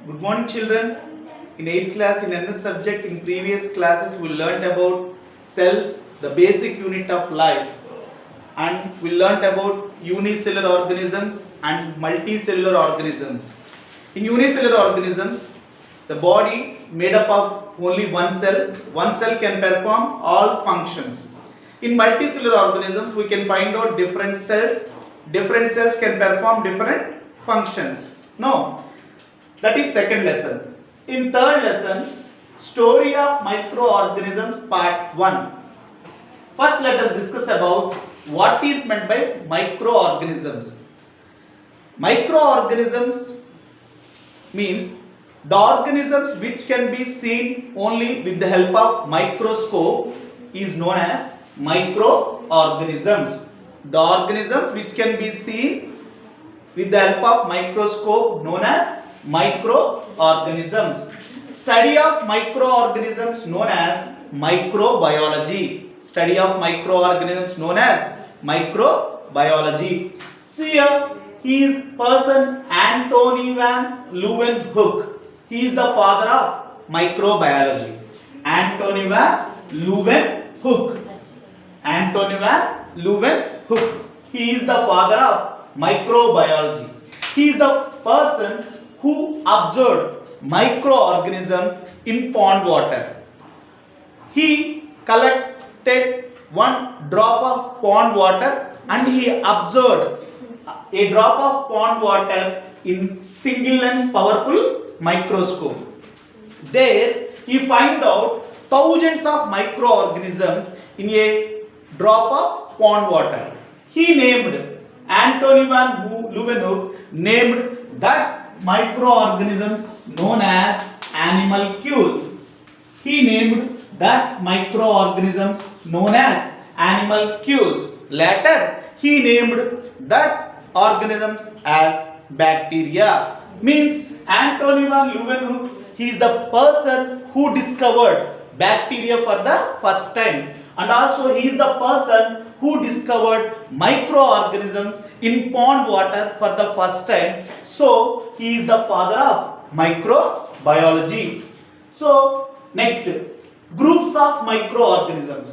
Good morning, children. In 8th class, in NS subject, in previous classes, we learnt about cell, the basic unit of life, and we learnt about unicellular organisms and multicellular organisms. In unicellular organisms, the body made up of only one cell. One cell can perform all functions. In multicellular organisms, we can find out different cells. Different cells can perform different functions. No. That is second lesson. In third lesson, story of microorganisms part 1. First let us discuss about what is meant by microorganisms. Microorganisms means the organisms which can be seen only with the help of microscope is known as microorganisms. The organisms which can be seen with the help of microscope known as microorganisms. Study of microorganisms known as microbiology. Study of microorganisms known as microbiology. See here, he is person Anthony van Leeuwenhoek. He is the father of microbiology. Anthony van Leeuwenhoek. Anthony van Leeuwenhoek. He is the father of microbiology. He is the person who observed microorganisms in pond water. He collected one drop of pond water and he observed a drop of pond water in single lens powerful microscope. There he found out thousands of microorganisms in a drop of pond water. He named Anthony van Leeuwenhoek named that microorganisms known as animalcules. He named that microorganisms known as animalcules. Later, he named that organisms as bacteria. Means Anthony van Leeuwenhoek, he is the person who discovered bacteria for the first time, and also he is the person who discovered microorganisms in pond water for the first time. So he is the father of microbiology. So next, groups of microorganisms.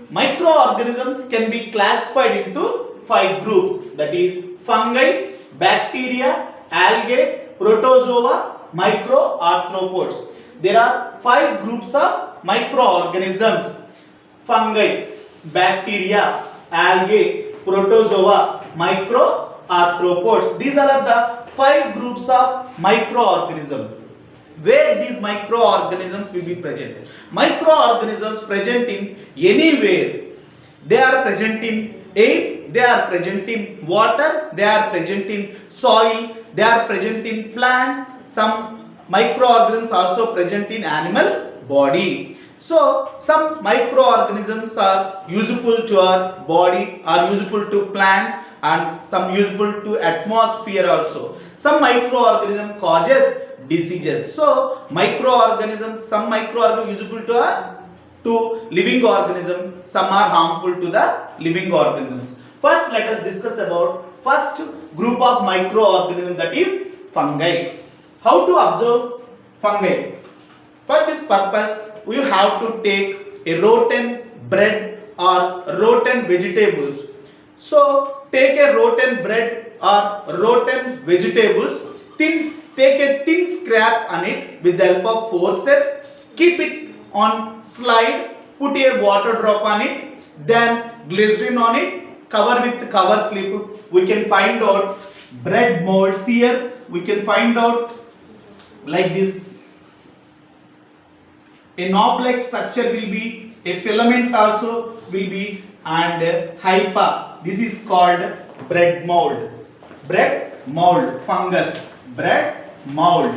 Microorganisms can be classified into 5 groups, that is fungi, bacteria, algae, protozoa, microarthropods. There are 5 groups of microorganisms: fungi, bacteria, algae, protozoa, microarthropods. These are the 5 groups of microorganisms. Where these microorganisms will be present? Microorganisms present in anywhere. They are present in air, they are present in water, they are present in soil, they are present in plants. Some microorganisms also present in animal body. So some microorganisms are useful to our body, are useful to plants, and some useful to atmosphere also. Some microorganism causes diseases. So microorganisms, some microorganisms useful to living organisms, some are harmful to the living organisms. First let us discuss about first group of microorganisms, that is fungi. How to observe fungi? For this purpose, we have to take a rotten bread or rotten vegetables. So take a rotten bread or rotten vegetables, take a thin scrap on it with the help of forceps, keep it on slide, put a water drop on it, then glycerin on it, cover with cover slip. We can find out bread molds here. We can find out like this. A knob-like structure will be, a filament also will be, and hypa. This is called bread mold. Bread mold, fungus, bread mold.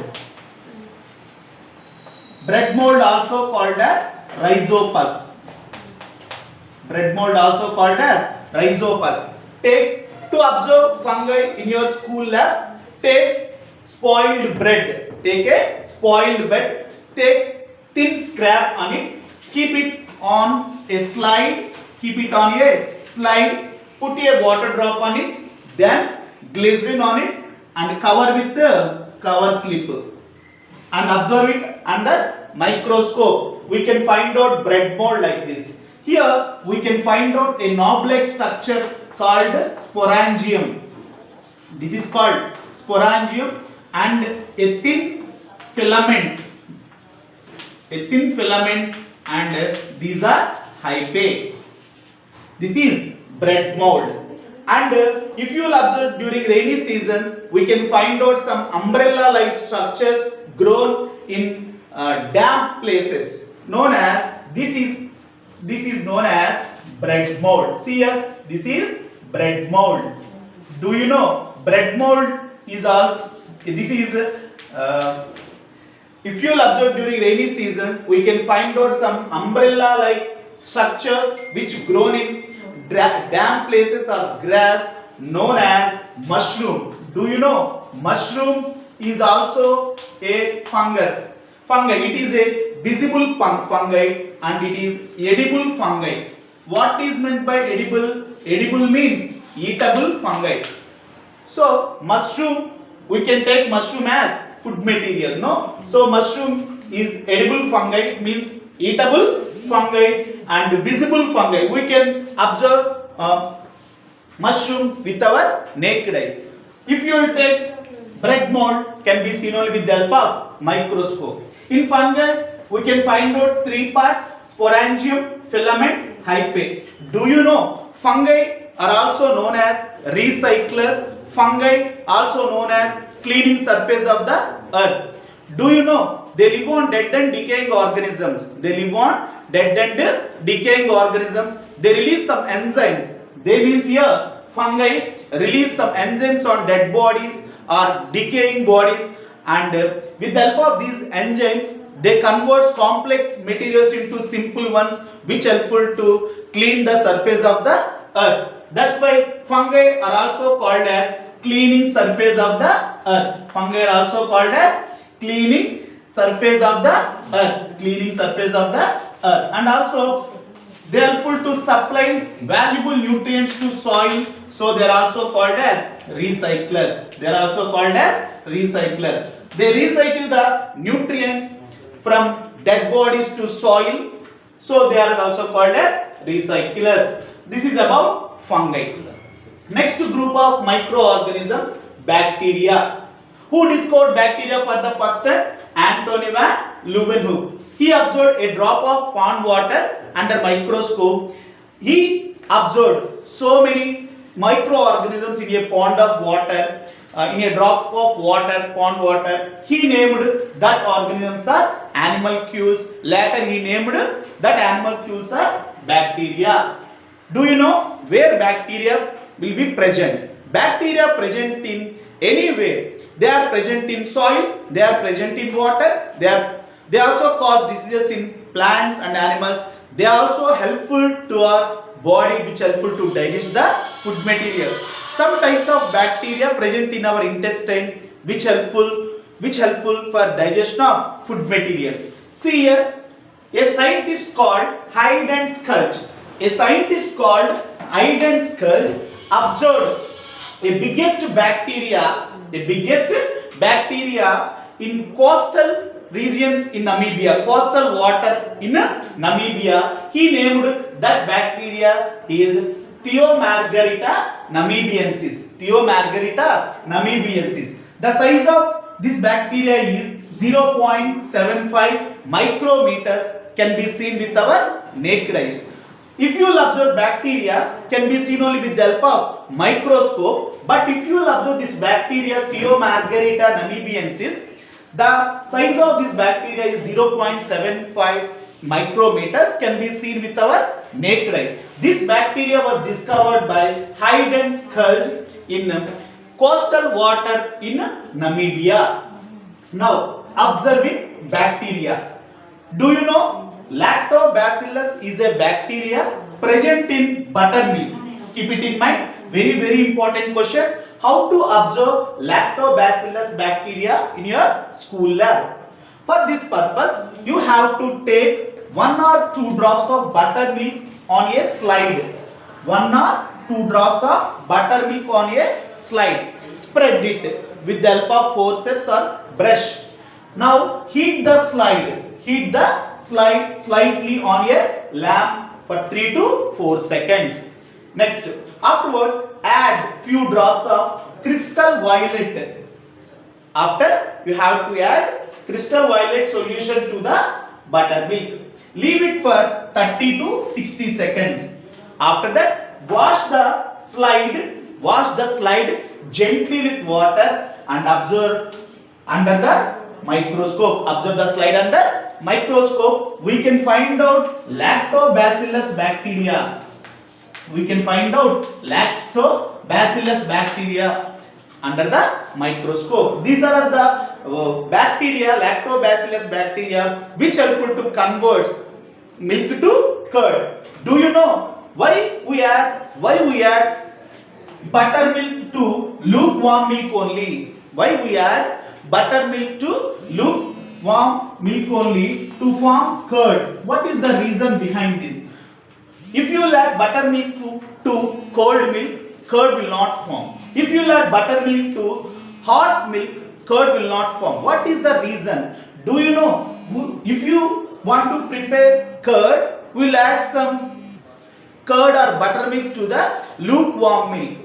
Bread mold also called as rhizopus. Bread mold also called as rhizopus. Take to observe fungi in your school lab. Take spoiled bread. Take a spoiled bread. Take thin scrap on it. Keep it on a slide. Keep it on a slide. Put a water drop on it. Then glycerin on it and cover with the cover slip. and observe it under microscope, we can find out bread mold like this. Here we can find out a knob-like structure called sporangium. This is called sporangium, and a thin filament, and these are hyphae. This is bread mold. And if you will observe during rainy seasons, we can find out some umbrella-like structures grown in damp places, known as this is known as bread mold. See here, this is bread mold. Do you know bread mold is also if you will observe during rainy seasons, we can find out some umbrella-like structures which grown in damp places or grass, known as mushroom. Do you know mushroom is also a fungus? Fungi. It is a visible fungi and it is edible fungi. What is meant by edible? Edible means eatable fungi. So mushroom, we can take mushroom as food material, no? So mushroom is edible fungi, means eatable fungi, and visible fungi. We can observe mushroom with our naked eye. If you will take bread mold, can be seen only with the help of microscope. In fungi, we can find out three parts: sporangium, filament, hyphae. Do you know fungi are also known as recyclers? Fungi also known as cleaning surface of the earth. Do you know they live on dead and decaying organisms? They live on dead and decaying organisms. They release some enzymes. They means here fungi release some enzymes on dead bodies or decaying bodies, and with the help of these enzymes they convert complex materials into simple ones, which helpful to clean the surface of the earth. That's why fungi are also called as cleaning surface of the earth. Fungi are also called as cleaning surface of the earth. Cleaning surface of the earth. And also they are helpful to supply valuable nutrients to soil. So they are also called as recyclers. They are also called as recyclers. They recycle the nutrients from dead bodies to soil. So they are also called as recyclers. This is about fungi. Next group of microorganisms, bacteria. Who discovered bacteria for the first time? Anthony van Leeuwenhoek. He observed a drop of pond water under microscope. He observed so many microorganisms in a pond of water, in a drop of water, pond water. He named that organisms are animalcules. Later he named that animalcules are bacteria. Do you know where bacteria will be present? Bacteria present in any way. They are present in soil, they are present in water, they also cause diseases in plants and animals. They are also helpful to our body, which helpful to digest the food material. Some types of bacteria present in our intestine, which helpful for digestion of food material. See here, a scientist called Hyde and Sculch. A scientist called Hyde and Sculch observed a biggest bacteria in coastal regions in Namibia, coastal water in Namibia. He named that bacteria is Theomargarita namibiensis. Theomargarita namibiensis. The size of this bacteria is 0.75 micrometers, can be seen with our naked eyes. If you will observe bacteria, can be seen only with the help of microscope. But if you will observe this bacteria Theomargarita namibiensis, the size of this bacteria is 0.75 micrometers, can be seen with our naked eye. This bacteria was discovered by Hyde and Sculch in coastal water in Namibia. Now, observing bacteria. Do you know Lactobacillus is a bacteria present in buttermilk? Keep it in mind. Very important question. How to observe Lactobacillus bacteria in your school lab? For this purpose, you have to take 1 or 2 drops of buttermilk on a slide. 1 or 2 drops of buttermilk on a slide. Spread it with the help of forceps or brush. Now heat the slide. Heat the slide slightly on a lamp for 3 to 4 seconds. Next, afterwards add few drops of crystal violet. After you have to add crystal violet solution to the buttermilk. Leave it for 30 to 60 seconds. After that, wash the slide gently with water and observe under the microscope. Observe the slide under microscope. We can find out lactobacillus bacteria. We can find out lactobacillus bacteria under the microscope. These are the bacteria, lactobacillus bacteria, which helpful to convert milk to curd. Do you know why we add buttermilk to lukewarm milk only? Why we add buttermilk to lukewarm milk only to form curd? What is the reason behind this? If you add buttermilk to cold milk, curd will not form. If you add buttermilk to hot milk, curd will not form. What is the reason? Do you know? If you want to prepare curd, we will add some curd or buttermilk to the lukewarm milk.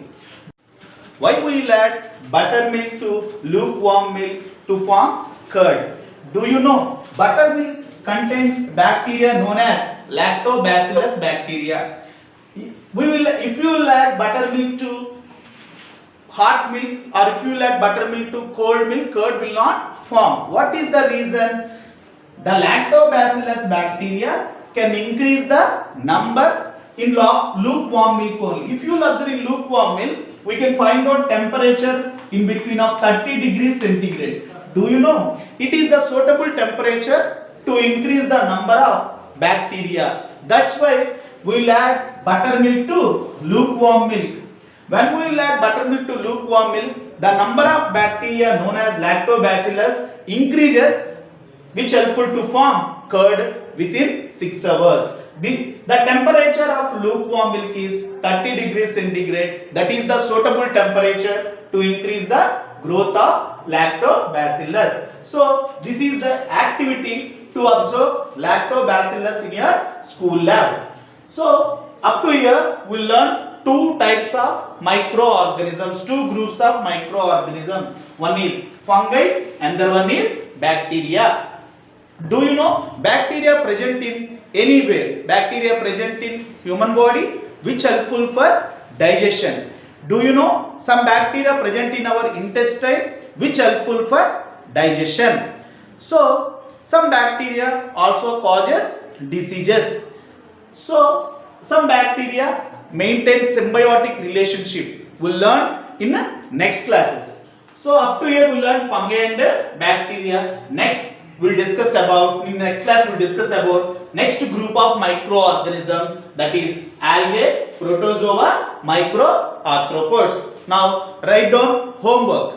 Why we will add buttermilk to lukewarm milk to form curd? Do you know? Buttermilk contains bacteria known as lactobacillus bacteria. If you will add buttermilk to hot milk or if you will add buttermilk to cold milk, curd will not form. What is the reason? The lactobacillus bacteria can increase the number in lukewarm milk only. If you will observe in lukewarm milk, we can find out temperature in between of 30 degrees centigrade. Do you know? It is the suitable temperature to increase the number of bacteria. That's why we will add buttermilk to lukewarm milk. When we will add buttermilk to lukewarm milk, the number of bacteria known as lactobacillus increases, which helpful to form curd within 6 hours. The temperature of lukewarm milk is 30 degrees centigrade. That is the suitable temperature to increase the growth of lactobacillus. So this is the activity to observe lactobacillus in your school lab. So up to here we will learn two types of microorganisms, two groups of microorganisms. One is fungi and the one is bacteria. Do you know bacteria present in anywhere? Bacteria present in human body which helpful for digestion. Do you know some bacteria present in our intestine which helpful for digestion? So some bacteria also causes diseases. So some bacteria maintain symbiotic relationship. We'll learn in next classes. So up to here we learn fungi and bacteria. Next we'll discuss about, in next class we'll discuss about next group of microorganisms, that is algae, protozoa, microarthropods. Now write down homework.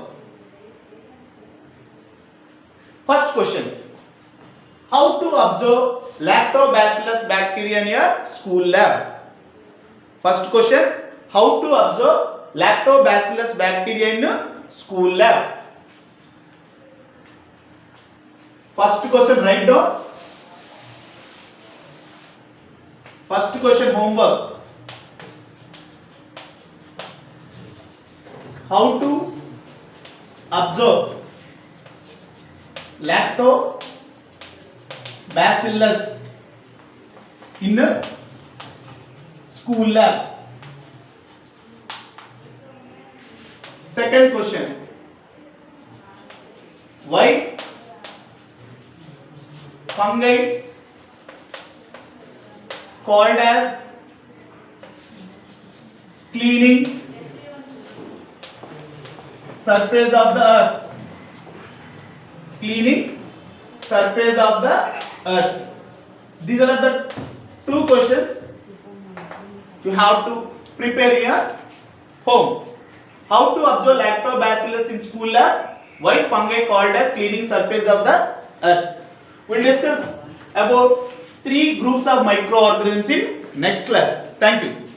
First question: how to observe lactobacillus bacteria in your school lab? First question: how to observe lactobacillus bacteria in your school lab? First question, write down. First question, homework. How to observe lactobacillus in a school lab. Second question: why fungi called as cleaning surface of the earth? Cleaning surface of the earth. These are the two questions you have to prepare your home. How to observe lactobacillus in school lab? Why fungi called as cleaning surface of the earth? We'll discuss about 3 groups of microorganisms in next class. Thank you.